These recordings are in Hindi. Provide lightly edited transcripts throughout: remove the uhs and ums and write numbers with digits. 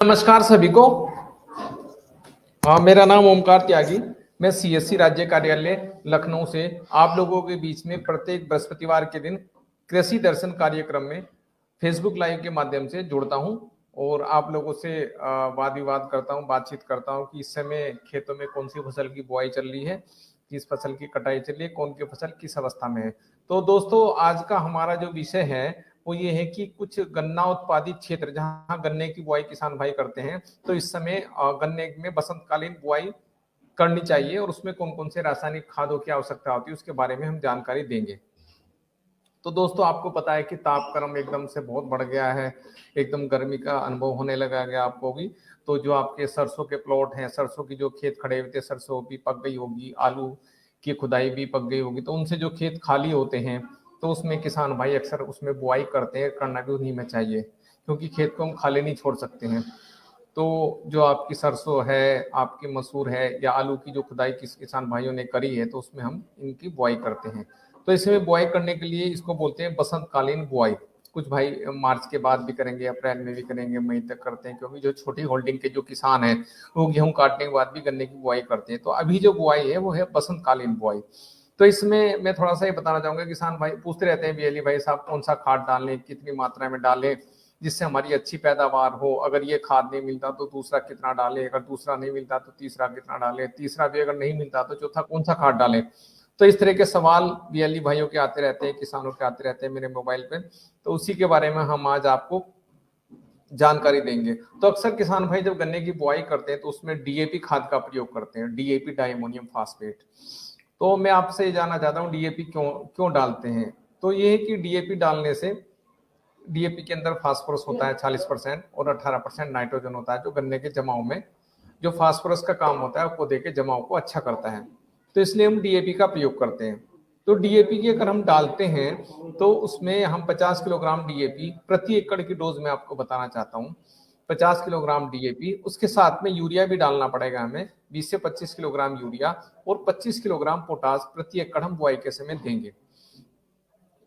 नमस्कार सभी को। मेरा नाम ओमकार त्यागी। मैं सीएससी राज्य कार्यालय लखनऊ से आप लोगों के बीच में प्रत्येक बृहस्पतिवार के दिन कृषि दर्शन कार्यक्रम में फेसबुक लाइव के माध्यम से जुड़ता हूं और आप लोगों से वाद विवाद करता हूं, बातचीत करता हूं कि इस समय खेतों में कौन सी फसल की बुआई चल रही है, किस फसल की कटाई चल रही है, कौन की फसल किस अवस्था में है। तो दोस्तों, आज का हमारा जो विषय है वो ये है कि कुछ गन्ना उत्पादित क्षेत्र जहां गन्ने की बुआई किसान भाई करते हैं, तो इस समय गन्ने में बसंतकालीन बुआई करनी चाहिए और उसमें कौन कौन से रासायनिक खादों की आवश्यकता होती है उसके बारे में हम जानकारी देंगे। तो दोस्तों, आपको पता है कि तापक्रम एकदम से बहुत बढ़ गया है, एकदम गर्मी का अनुभव होने लगा गया आपको भी। तो जो आपके सरसों के प्लॉट हैं, सरसों की जो खेत खड़े हुए थे, सरसों भी पक गई होगी, आलू की खुदाई भी पक गई होगी, तो उनसे जो खेत खाली होते हैं तो उसमें किसान भाई अक्सर उसमें बुआई करते हैं। करना भी उन्हीं में चाहिए क्योंकि खेत को हम खाली नहीं छोड़ सकते हैं। तो जो आपकी सरसों है, आपकी मसूर है या आलू की जो खुदाई किस किसान भाइयों ने करी है, तो उसमें हम इनकी बुआई करते हैं। तो इसमें बुआई करने के लिए इसको बोलते हैं बसंतकालीन बुआई। कुछ भाई मार्च के बाद भी करेंगे, अप्रैल में भी करेंगे, मई तक करते हैं, क्योंकि जो छोटी होल्डिंग के जो किसान हैं वो गेहूं काटने के बाद भी गन्ने की बुआई करते हैं। तो अभी जो बुआई है वो है बसंतकालीन बुआई। तो इसमें मैं थोड़ा सा ये बताना चाहूंगा, किसान भाई पूछते रहते हैं बियली भाई साहब कौन सा खाद डालें, कितनी मात्रा में डालें जिससे हमारी अच्छी पैदावार हो। अगर ये खाद नहीं मिलता तो दूसरा कितना डालें, अगर दूसरा नहीं मिलता तो तीसरा कितना डालें, तीसरा भी अगर नहीं मिलता तो चौथा कौन सा खाद डालें। तो इस तरह के सवाल बियली भाइयों के आते रहते हैं, किसानों के आते रहते हैं मेरे मोबाइल पे। तो उसी के बारे में हम आज आपको जानकारी देंगे। तो अक्सर किसान भाई जब गन्ने की बुआई करते हैं तो उसमें डीएपी खाद का प्रयोग करते हैं, डीएपी डाई अमोनियम फास्फेट। तो मैं आपसे ये जानना चाहता हूँ डीएपी क्यों क्यों डालते हैं। तो ये है कि डीएपी डालने से डीएपी के अंदर फास्फोरस होता है 40% और 18% नाइट्रोजन होता है, जो गन्ने के जमाव में जो फास्फोरस का काम होता है वो पौधे के जमाव को अच्छा करता है। तो इसलिए हम डीएपी का प्रयोग करते हैं। तो डीएपी की अगर हम डालते हैं तो उसमें हम 50 किलोग्राम डीएपी प्रति एकड़ की डोज में आपको बताना चाहता हूँ। 50 किलोग्राम डीएपी, उसके साथ में यूरिया भी डालना पड़ेगा हमें, 20 से 25 किलोग्राम यूरिया और 25 किलोग्राम पोटास प्रति एकड़ हम बुआई के समय देंगे।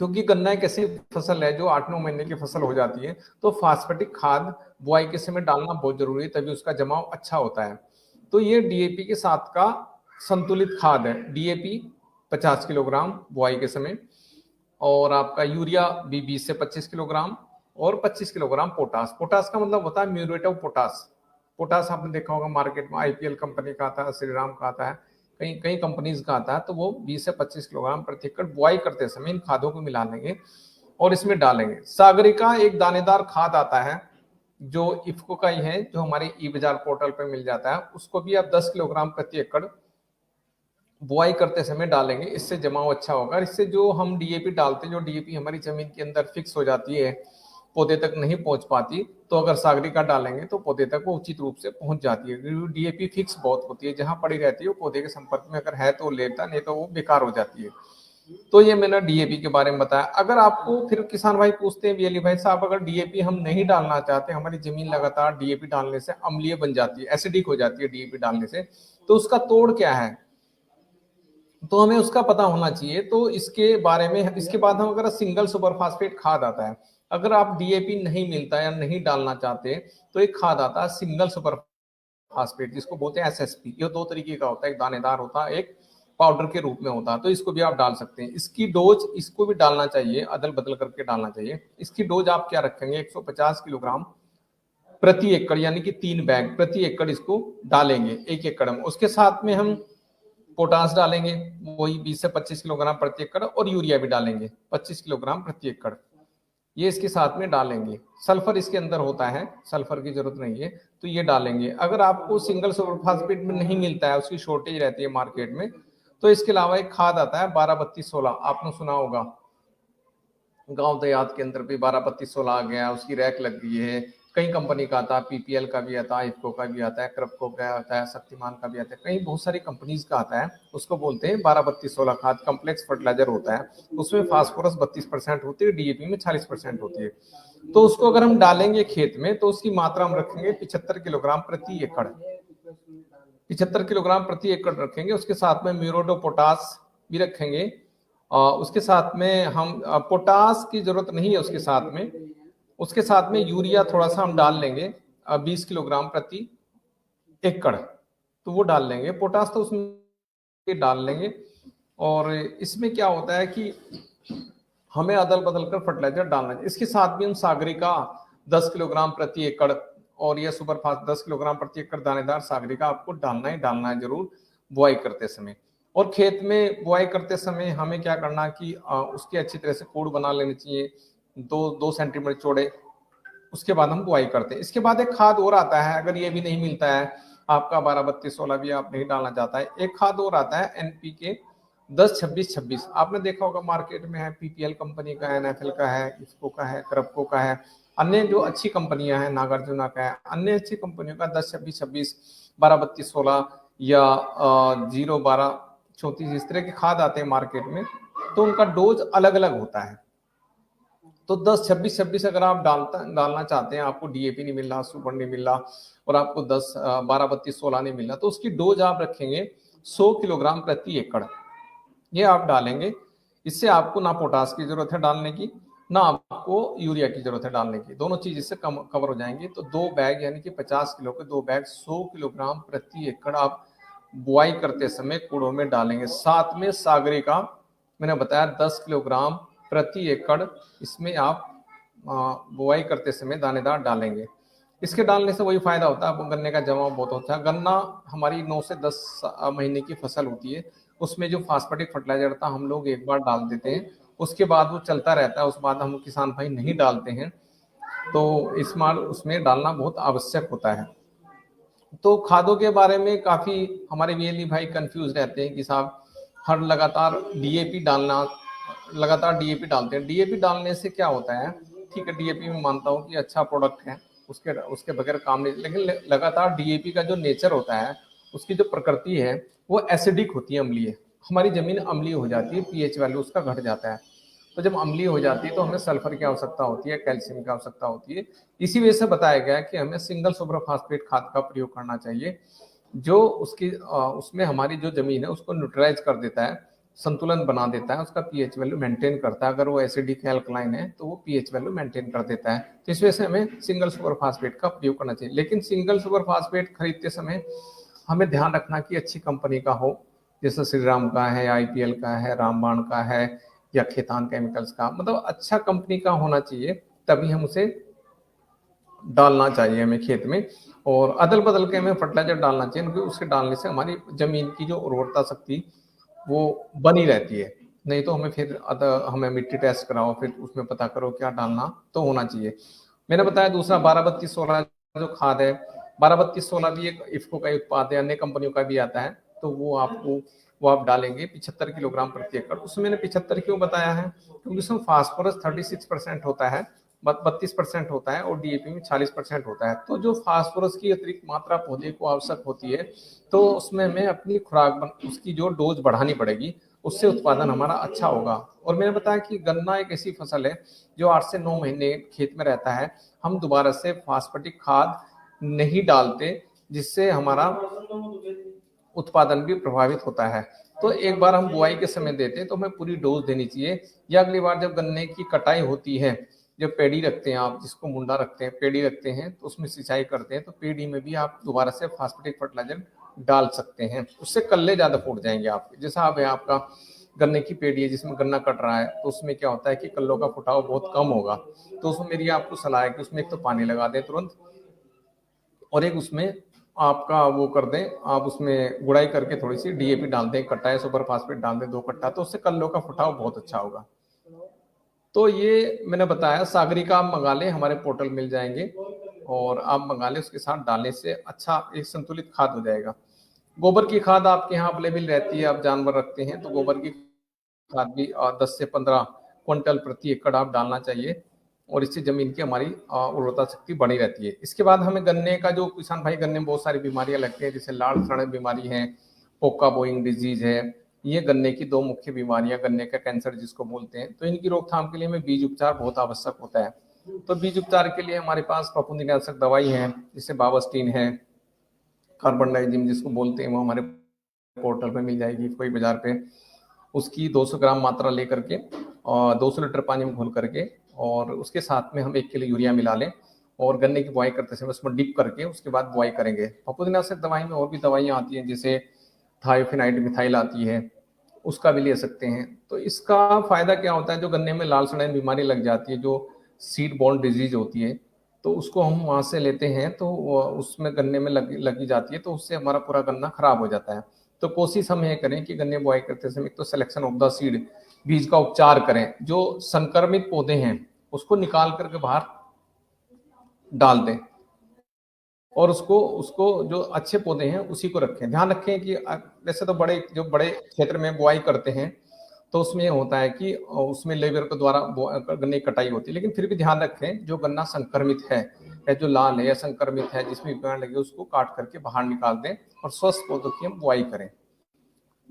क्योंकि गन्ना एक ऐसी फसल है जो 8-9 महीने की फसल हो जाती है, तो फास्फेटिक खाद बुआई के समय डालना बहुत जरूरी है, तभी उसका जमाव अच्छा होता है। तो ये डीएपी के साथ का संतुलित खाद है। डीएपी 50 किलोग्राम बुआई के समय और आपका यूरिया भी 20 से 25 किलोग्राम और 25 किलोग्राम पोटास। पोटास का मतलब होता है म्यूरेट ऑफ पोटास। पोटास आपने देखा होगा मार्केट में, आईपीएल कंपनी का आता है, श्रीराम का आता है, कई कई कंपनीज का आता है। तो वो 20 से 25 किलोग्राम प्रति एकड़ बुआई करते समय इन खादों को मिला लेंगे और इसमें डालेंगे। सागरिका एक दानेदार खाद आता है जो इफ्को का ही है, जो हमारे ई बाजार पोर्टल पर मिल जाता है। उसको भी आप 10 किलोग्राम प्रति एकड़ बुआई करते समय डालेंगे, इससे जमाव अच्छा होगा। इससे जो हम डीएपी डालते हैं, जो डीएपी हमारी जमीन के अंदर फिक्स हो जाती है, पौधे तक नहीं पहुंच पाती, तो अगर सागरिका डालेंगे तो पौधे तक वो उचित रूप से पहुंच जाती है। डीएपी फिक्स बहुत होती है, जहां पड़ी रहती है वो पौधे के संपर्क में अगर है तो लेता, नहीं तो वो बेकार हो जाती है। तो ये मैंने डीएपी के बारे में बताया। अगर आपको फिर किसान भाई पूछते हैं बियली भाई साहब अगर डीएपी हम नहीं डालना चाहते, हमारी जमीन लगातार डीएपी डालने से अम्लीय बन जाती है, एसिडिक हो जाती है डीएपी डालने से, तो उसका तोड़ क्या है, तो हमें उसका पता होना चाहिए। तो इसके बारे में, इसके बाद हम अगर सिंगल सुपर फास्फेट खाद आता है, अगर आप डीएपी नहीं मिलता या नहीं डालना चाहते तो एक खाद आता है सिंगल सुपर फास्फेट, जिसको बोलते हैं एसएसपी। ये दो तरीके का होता है, एक दानेदार होता है, एक पाउडर के रूप में होता है। तो इसको भी आप डाल सकते हैं। इसकी डोज, इसको भी डालना चाहिए, अदल बदल करके डालना चाहिए। इसकी डोज आप क्या रखेंगे, 150 किलोग्राम प्रति एकड़, यानी कि 3 बैग प्रति एकड़ इसको डालेंगे 1 एकड़ में। उसके साथ में हम पोटास डालेंगे, वही 20 से 25 किलोग्राम प्रति एकड़, और यूरिया भी डालेंगे 25 किलोग्राम प्रति एकड़, ये इसके साथ में डालेंगे। सल्फर इसके अंदर होता है, सल्फर की जरूरत नहीं है, तो ये डालेंगे। अगर आपको सिंगल सुपर फास्फेट में नहीं मिलता है, उसकी शॉर्टेज रहती है मार्केट में, तो इसके अलावा एक खाद आता है 12-32-16, आपने सुना होगा। गांव देहात के अंदर भी 12-32-16 आ गया, उसकी रैक लग गई है। कई कंपनी का आता है, पीपीएल का भी आता है, इफ्को का भी आता है, क्रपको का आता है, शक्तिमान का भी आता है, कई बहुत सारी कंपनीज का आता है। उसको बोलते हैं 12-32-16 खाद, कम्प्लेक्स फर्टिलाइजर होता है। उसमें फास्फोरस 32% होती है, डीएपी में 40% होती है। तो उसको अगर हम डालेंगे खेत में तो उसकी मात्रा हम रखेंगे 75 किलोग्राम प्रति एकड़, 75 किलोग्राम प्रति एकड़ रखेंगे। उसके साथ में म्यूरेट ऑफ पोटास भी रखेंगे। उसके साथ में हम पोटास की जरूरत नहीं है, उसके साथ में यूरिया थोड़ा सा हम डाल लेंगे 20 किलोग्राम प्रति एकड़, तो वो डाल लेंगे। पोटाश तो उसमें डाल लेंगे। और इसमें क्या होता है कि हमें अदल बदल कर फर्टिलाइजर डालना है। इसके साथ भी हम सागरिका 10 किलोग्राम प्रति एकड़ और यह सुपरफास्ट 10 किलोग्राम प्रति एकड़ दानेदार सागरिका आपको डालना ही जरूर बुआई करते समय। और खेत में बुआई करते समय हमें क्या करना कि उसकी अच्छी तरह से कोड़ बना लेनी चाहिए, 2 सेंटीमीटर चौड़े। उसके बाद हम बुआई करते हैं। इसके बाद एक खाद और आता है, अगर ये भी नहीं मिलता है आपका 12-32-16 भी आप नहीं डालना चाहता है, एक खाद और आता है एनपीके 10-26-26। आपने देखा होगा मार्केट में है, पीपीएल कंपनी का है, एनएफएल का है, इफ्को का है, क्रपको का है, अन्य जो अच्छी कंपनियां हैं, नागार्जुना का है, अन्य अच्छी कंपनियों का 10-26-26, 12-32-16 या 0-12-34 इस तरह के खाद आते हैं मार्केट में। तो उनका डोज अलग अलग होता है। तो 10-26-26 अगर आप डालना चाहते हैं, आपको डीएपी नहीं मिल रहा, सुपर नहीं मिल रहा और आपको 12-32-16 नहीं मिल रहा, तो उसकी डोज आप रखेंगे 100 किलोग्राम प्रति एकड़, ये आप डालेंगे। इससे आपको ना पोटास की जरूरत है डालने की, ना आपको यूरिया की जरूरत है डालने की, दोनों चीज इससे कवर हो जाएंगी। तो 2 बैग यानी कि 50 किलो के 2 बैग 100 किलोग्राम प्रति एकड़ आप बुआई करते समय कूड़ों में डालेंगे। साथ में सागरिका मैंने बताया 10 किलोग्राम प्रति एकड़ इसमें आप बुआई करते समय दानेदार डालेंगे। इसके डालने से वही फायदा होता है, आपको गन्ने का जमाव बहुत होता है। गन्ना हमारी 9 से 10 महीने की फसल होती है, उसमें जो फास्फेटिक फर्टिलाइजर था हम लोग एक बार डाल देते हैं, उसके बाद वो चलता रहता है, उस बाद हम किसान भाई नहीं डालते हैं। तो इस बार उसमें डालना बहुत आवश्यक होता है। तो खादों के बारे में काफी हमारे वीएलई भाई कंफ्यूज रहते हैं कि साहब हर लगातार डीएपी डालते हैं। डीएपी डालने से क्या होता है, ठीक है डीएपी में मानता हूँ कि अच्छा प्रोडक्ट है, उसके बगैर काम नहीं, लेकिन लगातार डीएपी का जो नेचर होता है, उसकी जो प्रकृति है वो एसिडिक होती है, अम्लीय। हमारी जमीन अम्लीय हो जाती है, पीएच वैल्यू उसका घट जाता है। तो जब अम्लीय हो जाती है तो हमें सल्फर की आवश्यकता होती है, कैल्शियम की आवश्यकता होती है। इसी वजह से बताया गया है कि हमें सिंगल सुपर फास्फेट खाद का प्रयोग करना चाहिए, जो उसमें हमारी जो जमीन है उसको न्यूट्रलाइज कर देता है, संतुलन बना देता है, उसका पीएच वैल्यू मेंटेन करता है। अगर वो एसिडिक एल्कलाइन है तो वो पीएच वैल्यू मेंटेन कर देता है। तो इस वजह से हमें सिंगल सुपर फास्फेट का प्रयोग करना चाहिए। लेकिन सिंगल सुपर फास्फेट खरीदते समय हमें ध्यान रखना कि अच्छी कंपनी का हो, जैसे श्रीराम का है, आईपीएल का है, रामबाण का है या खेतान केमिकल्स का, मतलब अच्छा कंपनी का होना चाहिए, तभी हम उसे डालना चाहिए हमें खेत में। और अदल बदल के हमें फर्टिलाइजर डालना चाहिए, क्योंकि उसके डालने से हमारी जमीन की जो उर्वरता शक्ति वो बनी रहती है। नहीं तो हमें फिर हमें मिट्टी टेस्ट कराओ, फिर उसमें पता करो क्या डालना तो होना चाहिए। मैंने बताया दूसरा 12-32-16 जो खाद है, 12-32-16 भी एक इफ्को का उत्पाद है, अन्य कंपनियों का भी आता है। तो वो आप डालेंगे 75 किलोग्राम प्रति एकड़। उसमें मैंने 75 क्यों बताया है, क्योंकि उसमें फास्फोरस 36% होता है, 32% होता है, और डीएपी में 40% होता है। तो जो फास्फोरस की अतिरिक्त मात्रा पौधे को आवश्यक होती है, तो उसमें हमें अपनी उसकी जो डोज बढ़ानी पड़ेगी, उससे उत्पादन हमारा अच्छा होगा। और मैंने बताया कि गन्ना एक ऐसी फसल है जो 8 से 9 महीने खेत में रहता है, हम दोबारा से फास्फेटिक खाद नहीं डालते, जिससे हमारा उत्पादन भी प्रभावित होता है। तो एक बार हम बुआई के समय देते हैं तो हमें पूरी डोज देनी चाहिए, या अगली बार जब गन्ने की कटाई होती है, जब पेड़ी रखते हैं आप, जिसको मुंडा रखते हैं, पेड़ी रखते हैं, तो उसमें सिंचाई करते हैं, तो पेड़ी में भी आप दोबारा से फास्फेटिक फर्टिलाइजर डाल सकते हैं। उससे कल्ले ज्यादा फूट जाएंगे आपके। जैसा अब है आपका गन्ने की पेड़ी है जिसमें गन्ना कट रहा है, तो उसमें क्या होता है कि कल्लों का फुटाव बहुत कम होगा। तो उसमें मेरी आपको सलाह है कि उसमें एक तो पानी लगा दें तुरंत, और एक उसमें आपका वो कर दें, आप उसमें गुड़ाई करके थोड़ी सी डीएपी डाल दें, कट्टा है सुपर फास्फेट डाल दें 2 कट्टा, तो उससे कल्लों का फुटाव बहुत अच्छा होगा। तो ये मैंने बताया, सागरिका आप मंगा लें, हमारे पोर्टल मिल जाएंगे, और आप मंगा लें, उसके साथ डालने से अच्छा एक संतुलित खाद हो जाएगा। गोबर की खाद आपके यहाँ अवेलेबल रहती है, आप जानवर रखते हैं तो गोबर की खाद भी 10 से 15 क्विंटल प्रति एकड़ आप डालना चाहिए, और इससे जमीन की हमारी उर्वरता शक्ति बनी रहती है। इसके बाद हमें गन्ने का, जो किसान भाई गन्ने में बहुत सारी बीमारियां लगती हैं, जैसे लाल सड़े बीमारी है, पोका बोइंग डिजीज है, ये गन्ने की 2 मुख्य बीमारियां, गन्ने का कैंसर जिसको बोलते हैं। तो इनकी रोकथाम के लिए हमें बीज उपचार बहुत आवश्यक होता है। तो बीज उपचार के लिए हमारे पास फफूंदीनाशक दवाई है, जैसे बावस्टीन है, कार्बनडाइजिम जिसको बोलते हैं, वो हमारे पोर्टल पे मिल जाएगी, कोई बाजार पे। उसकी 200 ग्राम मात्रा लेकर के और 200 लीटर पानी में घोल करके, और उसके साथ में हम 1 किलो यूरिया मिला लें, और गन्ने की बुआई करते समय उसमें डिप करके उसके बाद बुआई करेंगे। फफूंदीनाशक दवाई में और भी दवाइयाँ आती हैं, जैसे थायोफिनाइड मिथाइल आती है, उसका भी ले सकते हैं। तो इसका फायदा क्या होता है, जो गन्ने में लाल सड़न बीमारी लग जाती है, जो सीड बॉर्न डिजीज होती है, तो उसको हम वहां से लेते हैं, तो उसमें गन्ने में लगी जाती है, तो उससे हमारा पूरा गन्ना खराब हो जाता है। तो कोशिश हम ये करें कि गन्ने बुआई करते समय तो सिलेक्शन ऑफ द सीड, बीज का उपचार करें, जो संक्रमित पौधे हैं उसको निकाल करके बाहर डाल दें, और उसको उसको जो अच्छे पौधे हैं उसी को रखें। ध्यान रखें कि वैसे तो बड़े क्षेत्र में बुआई करते हैं, तो उसमें ये होता है कि उसमें लेबर के द्वारा गन्ने की कटाई होती है, लेकिन फिर भी ध्यान रखें जो गन्ना संक्रमित है या जो लाल है या संक्रमित है जिसमें बीमारी लगी, उसको काट करके बाहर निकाल दें और स्वस्थ पौधों की हम बुआई करें।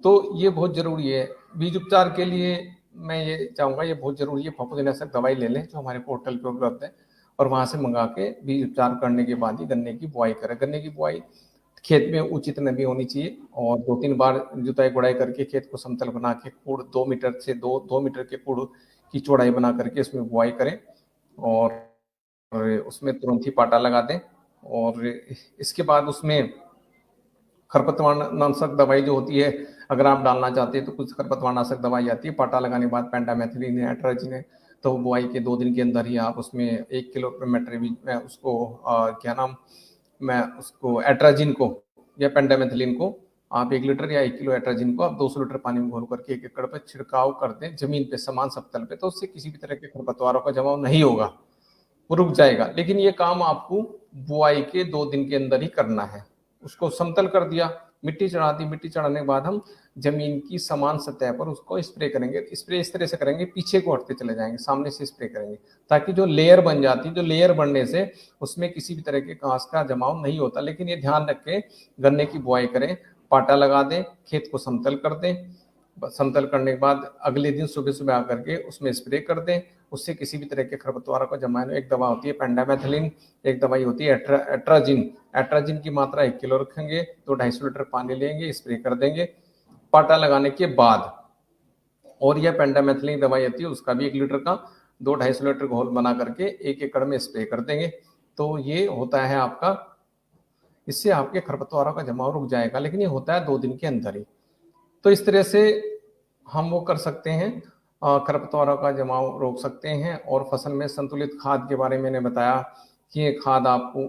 तो ये बहुत जरूरी है। बीज उपचार के लिए मैं ये चाहूंगा, ये बहुत जरूरी है, फफूंदीनाशक दवाई ले लें जो हमारे पोर्टल पे उपलब्ध है, और वहां से मंगा के बीज उपचार करने के बाद ही गन्ने की बुआई करें। गन्ने की बुआई खेत में उचित नमी होनी चाहिए, और 2-3 बार जुताई गुड़ाई करके खेत को समतल बना के कूड़ 2 मीटर से 2 मीटर के कूड़ की चौड़ाई बना करके उसमें बुआई करें, और उसमें तुरंत ही पाटा लगा दें। और इसके बाद उसमें खरपतवार नाशक दवाई जो होती है, अगर आप डालना चाहते हैं तो कुछ खरपतवार नाशक दवाई आती है, पाटा लगाने के बाद पेंटामेथिलीन है, एट्राजिन है, तो बुआई के 2 दिन के अंदर ही आप उसमें 1 किलो में उसको क्या नाम, मैं उसको एट्राजिन को या पेंटामेथिलीन को आप 1 लीटर या 1 किलो एट्राजिन को आप 200 लीटर पानी में घोल करके 1 एकड़ पर छिड़काव कर दें जमीन पे, समान सप्तल पे, तो उससे किसी भी तरह के खरपतवारों का जमाव नहीं होगा, वो रुक जाएगा। लेकिन ये काम आपको बुआई के 2 दिन के अंदर ही करना है। उसको समतल कर दिया, मिट्टी चढ़ा दी, मिट्टी चढ़ाने के बाद हम जमीन की समान सतह पर उसको स्प्रे करेंगे। स्प्रे इस तरह से करेंगे, पीछे को हटते चले जाएंगे, सामने से स्प्रे करेंगे, ताकि जो लेयर बन जाती है, जो लेयर बनने से उसमें किसी भी तरह के घास का जमाव नहीं होता। लेकिन ये ध्यान रखें, गन्ने की बुआई करें, पाटा लगा दें, खेत को समतल कर दें, समतल करने के बाद अगले दिन सुबह सुबह आकर के उसमें स्प्रे कर दें, उससे किसी भी तरह के खरपतवारों का जमाव। एक दवा होती है पेंडामेथिलीन, एक दवाई होती है एट्राजिन। एट्राजिन की मात्रा 1 किलो रखेंगे तो 250 लीटर पानी लेंगे, स्प्रे कर देंगे पाटा लगाने के बाद। और यह पेंडामेथिलीन दवाई आती है, उसका भी 1 लीटर का 250 लीटर घोल बना करके 1 एकड़ में स्प्रे कर देंगे। तो ये होता है आपका, इससे आपके खरपतवारों का जमाव रुक जाएगा, लेकिन ये होता है 2 दिन के अंदर ही। तो इस तरह से हम वो कर सकते हैं, खरपतवारों का जमाव रोक सकते हैं। और फसल में संतुलित खाद के बारे में मैंने बताया कि ये खाद आपको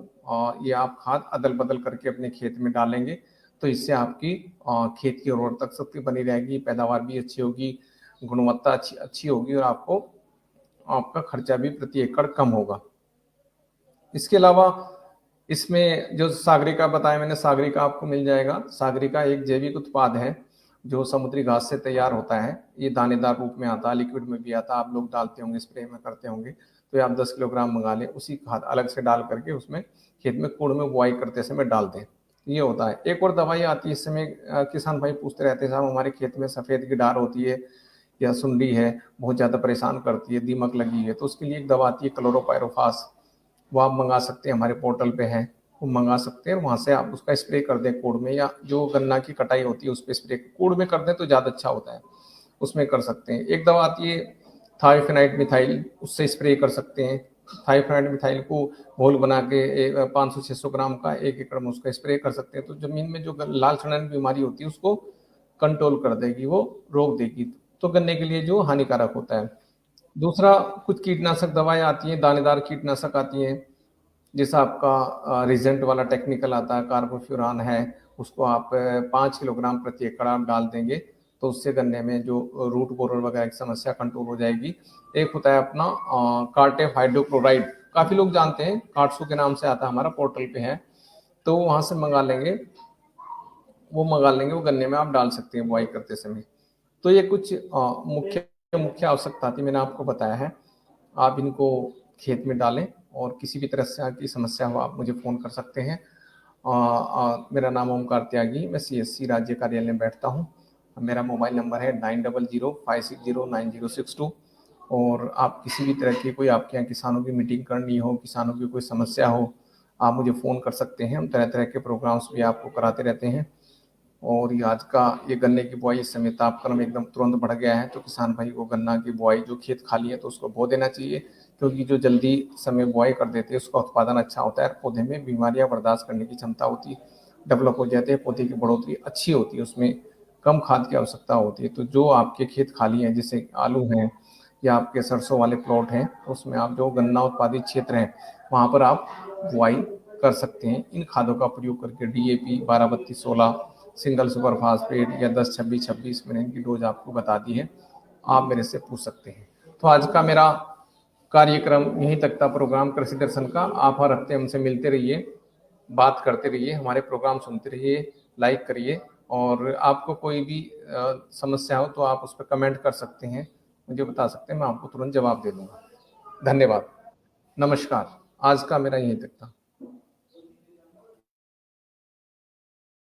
ये आप खाद अदल बदल करके अपने खेत में डालेंगे, तो इससे आपकी खेत की उर्वरता शक्ति बनी रहेगी, पैदावार भी अच्छी होगी, गुणवत्ता अच्छी अच्छी होगी, और आपको आपका खर्चा भी प्रति एकड़ कम होगा। इसके अलावा इसमें जो सागरिका बताया मैंने, सागरिका आपको मिल जाएगा। सागरिका एक जैविक उत्पाद है जो समुद्री घास से तैयार होता है। ये दानेदार रूप में आता है, लिक्विड में भी आता है, आप लोग डालते होंगे, स्प्रे में करते होंगे। तो ये आप 10 किलोग्राम मंगा लें, उसी खाद अलग से डाल करके उसमें खेत में कूड़ में बुआई करते समय डाल दें। ये होता है। एक और दवाई आती है इस समय, किसान भाई पूछते रहते हैं, साहब हमारे खेत में सफ़ेद गिडार होती है या सुंडी है, बहुत ज़्यादा परेशान करती है, दीमक लगी है, तो उसके लिए एक दवा आती है क्लोरोपायरोफास, वो आप मंगा सकते हैं, हमारे पोर्टल पे है, वो मंगा सकते हैं। वहाँ से आप उसका स्प्रे कर दें कूड़ में, या जो गन्ना की कटाई होती है उस पर स्प्रे कूड़ में कर दें तो ज़्यादा अच्छा होता है, उसमें कर सकते हैं। एक दवा आती है थायोफिनाइड मिथाइल, उससे स्प्रे कर सकते हैं। थायोफिनाइड मिथाइल को घोल बना के 500-600 ग्राम का 1 एकड़ में उसका स्प्रे कर सकते हैं, तो जमीन में जो लाल सड़न बीमारी होती है उसको कंट्रोल कर देगी, वो रोक देगी, तो गन्ने के लिए जो हानिकारक होता है। दूसरा, कुछ कीटनाशक दवाएं आती हैं, दानेदार कीटनाशक आती हैं, जैसा आपका रिजेंट वाला टेक्निकल आता है, कार्बोफ्यूरान है, उसको आप 5 किलोग्राम प्रति एकड़ आप डाल देंगे, तो उससे गन्ने में जो रूट बोरर वगैरह की समस्या कंट्रोल हो जाएगी। एक होता है अपना कार्टेफ हाइड्रोक्लोराइड, काफ़ी लोग जानते हैं, कार्टसू के नाम से आता है, हमारा पोर्टल पे है, तो वहाँ से मंगा लेंगे, वो गन्ने में आप डाल सकते हैं बुआई करते समय। तो ये कुछ मुख्य मुख्य आवश्यकता थी, मैंने आपको बताया है। आप इनको खेत में डालें, और किसी भी तरह से की समस्या हो आप मुझे फ़ोन कर सकते हैं। मेरा नाम ओमकार त्यागी, मैं सीएससी राज्य कार्यालय में बैठता हूँ। मेरा मोबाइल नंबर है 9005609062। और आप किसी भी तरह की कोई आपके यहाँ किसानों की मीटिंग करनी हो, किसानों की कोई समस्या हो, आप मुझे फ़ोन कर सकते हैं। हम तरह तरह के प्रोग्राम्स भी आपको कराते रहते हैं। और ये आज का ये गन्ने की बुआई इस समय तापक्रम एकदम तुरंत बढ़ गया है, तो किसान भाई को गन्ना की बुआई जो खेत खाली है तो उसको बो देना चाहिए, क्योंकि जो जल्दी समय बुआई कर देते हैं उसका उत्पादन अच्छा होता है, पौधे में बीमारियां बर्दाश्त करने की क्षमता होती है, डेवलप हो जाते हैं, पौधे की बढ़ोतरी अच्छी होती है, उसमें कम खाद की आवश्यकता होती है। तो जो आपके खेत खाली हैं, जैसे आलू हैं या आपके सरसों वाले प्लॉट हैं, तो उसमें आप जो गन्ना उत्पादित क्षेत्र हैं वहाँ पर आप बुआई कर सकते हैं इन खादों का प्रयोग करके। डीएपी 12-32-16, सिंगल सुपर फास्फेट या 10-26-26 मैंने इनकी डोज आपको बता दी है, आप मेरे से पूछ सकते हैं। तो आज का मेरा कार्यक्रम यहीं तक था, प्रोग्राम कृषि दर्शन का। आप हर हफ्ते हमसे मिलते रहिए, बात करते रहिए, हमारे प्रोग्राम सुनते रहिए, लाइक करिए, और आपको कोई भी समस्या हो तो आप उस पर कमेंट कर सकते हैं, मुझे बता सकते हैं, मैं आपको तुरंत जवाब दे दूंगा। धन्यवाद। नमस्कार। आज का मेरा यहीं तक था।